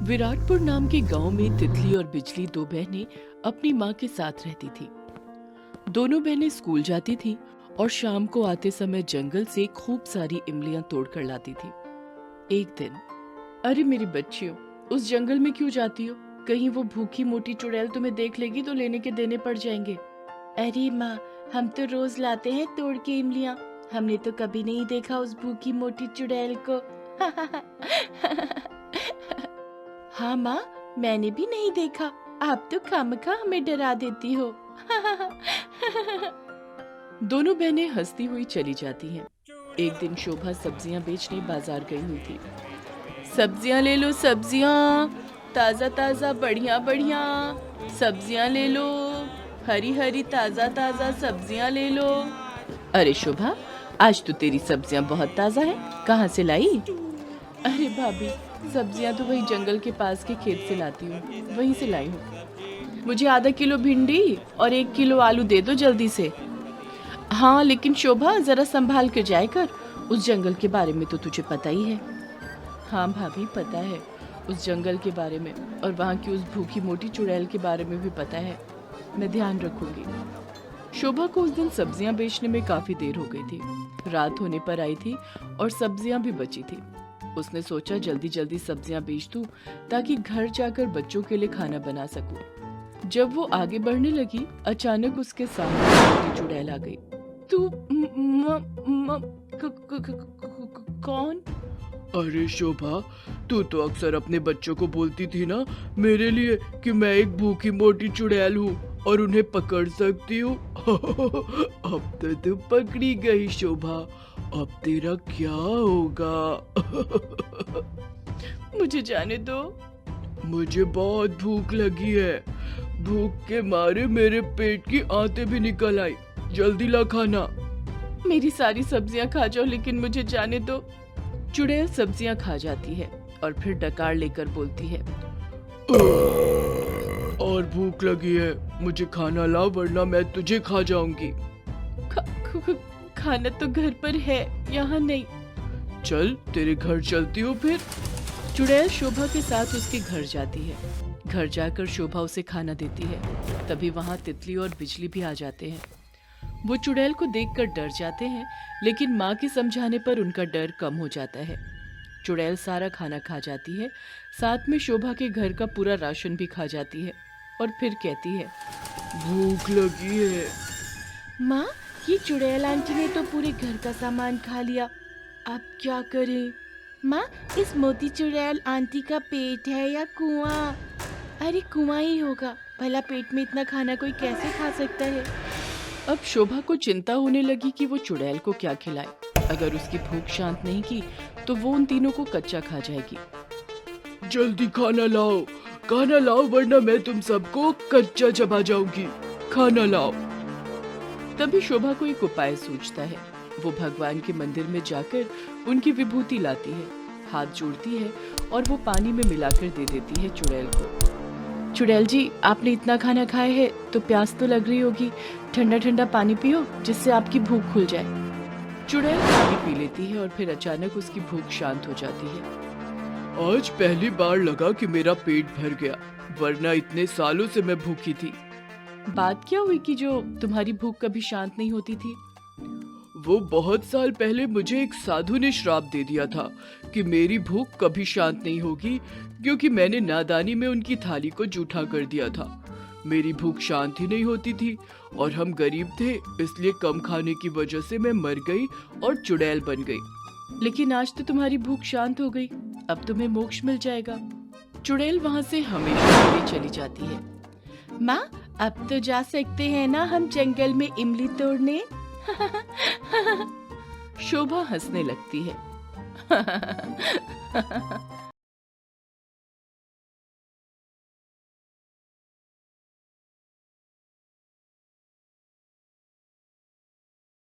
विराटपुर नाम के गांव में तितली और बिजली दो बहनें अपनी माँ के साथ रहती थी। दोनों बहनें स्कूल जाती थी और शाम को आते समय जंगल से खूब सारी इमलियां तोड़कर लाती थी। एक दिन, अरे मेरी बच्चियों, उस जंगल में क्यों जाती हो? कहीं वो भूखी मोटी चुड़ैल तुम्हें देख लेगी तो लेने के देने पड़ जाएंगे। अरे माँ, हम तो रोज लाते हैं तोड़ के इमलियां। हमने तो कभी नहीं देखा उस भूखी मोटी चुड़ैल को। हाँ माँ, मैंने भी नहीं देखा। आप तो खामखा हमें डरा देती हो। दोनों बहनें हंसती हुई चली जाती हैं। एक दिन शोभा सब्जियां बेचने बाजार गई हुई थी। सब्जियां ले लो, सब्जियां ताजा ताजा बढ़िया बढ़िया सब्जियां ले लो, हरी हरी ताजा ताजा सब्जियां ले लो। अरे शोभा, आज तो तेरी सब्जियां बहुत ताजा है, कहाँ से लाई? अरे भाभी, सब्जियां तो वही जंगल के पास के खेत से लाती हूँ, वहीं से लाई हूँ। मुझे आधा किलो भिंडी और 1 किलो आलू दे दो जल्दी से। हाँ लेकिन शोभा, जरा संभाल कर जाए कर, उस जंगल के बारे में तो तुझे पता ही है। हाँ भाभी, पता है उस जंगल के बारे में, और वहाँ की उस भूखी मोटी चुड़ैल के बारे में भी पता है। मैं ध्यान रखूंगी। शोभा को उस दिन सब्जियां बेचने में काफी देर हो गई थी। रात होने पर आई थी और सब्जियां भी बची थी। उसने सोचा जल्दी जल्दी सब्जियां बेच दूं ताकि घर जाकर बच्चों के लिए खाना बना सकूं। जब वो आगे बढ़ने लगी, अचानक उसके सामने छोटी चुड़ैल आ गई। तू कौन? अरे शोभा, तू तो अक्सर अपने बच्चों को बोलती थी ना मेरे लिए कि मैं एक भूखी मोटी चुड़ैल हूँ और उन्हें पकड़ सकती हूँ। अब तो तू पकड़ी गई शोभा, अब तेरा क्या होगा? मुझे जाने दो। मुझे बहुत भूख लगी है। भूख के मारे मेरे पेट की आंतें भी निकल आई। जल्दी ला खाना। मेरी सारी सब्जियां खा जाओ, लेकिन मुझे जाने दो। चुड़ैल सब्जियां खा जाती है और फिर डकार लेकर बोलती है, और भूख लगी है, मुझे खाना ला वरना मैं तुझे खा जाऊंगी। खाना तो घर पर है, यहाँ नहीं। चल तेरे घर चलती हूँ फिर। चुड़ैल शोभा के साथ उसके घर जाती है। घर जाकर शोभा उसे खाना देती है। तभी वहाँ तितली और बिजली भी आ जाते हैं। वो चुड़ैल को देखकर डर जाते हैं, लेकिन माँ के समझाने पर उनका डर कम हो जाता है। चुड़ैल सारा खाना खा जाती है, साथ में शोभा के घर का पूरा राशन भी खा जाती है और फिर कहती है, भूख लगी है। माँ, ये चुड़ैल आंटी ने तो पूरे घर का सामान खा लिया, अब क्या करें? माँ, इस मोती चुड़ैल आंटी का पेट है या कुआं? अरे कुआं ही होगा, भला पेट में इतना खाना कोई कैसे खा सकता है? अब शोभा को चिंता होने लगी कि वो चुड़ैल को क्या खिलाए। अगर उसकी भूख शांत नहीं की तो वो उन तीनों को कच्चा खा जाएगी। जल्दी खाना लाओ वरना मैं तुम सबको कच्चा चबा जाऊंगी। खाना लाओ। तभी शोभा को एक उपाय सूझता है। वो भगवान के मंदिर में जाकर उनकी विभूति लाती है, हाथ जोड़ती है और वो पानी में मिलाकर दे देती है चुड़ैल को। चुड़ैल जी, आपने इतना खाना खाया है तो प्यास तो लग रही होगी, ठंडा ठंडा पानी पियो जिससे आपकी भूख खुल जाए। चुड़ैल पानी पी लेती है और फिर अचानक उसकी भूख शांत हो जाती है। आज पहली बार लगा कि मेरा पेट भर गया, वरना इतने सालों से मैं भूखी थी। बात क्या हुई कि जो तुम्हारी भूख कभी शांत नहीं होती थी? वो बहुत साल पहले मुझे एक साधु ने श्राप दे दिया था कि मेरी भूख कभी शांत नहीं होगी, क्योंकि मैंने नादानी में उनकी थाली को जूठा कर दिया था। मेरी भूख शांत ही नहीं होती थी और हम गरीब थे, इसलिए कम खाने की वजह से मैं मर गई और चुड़ैल बन गई। लेकिन आज तो तुम्हारी भूख शांत हो गई, अब तुम्हें मोक्ष मिल जाएगा। चुड़ैल वहाँ से हमेशा के लिए चली जाती है। माँ, अब तो जा सकते हैं ना हम जंगल में इमली तोड़ने? शोभा हंसने लगती है।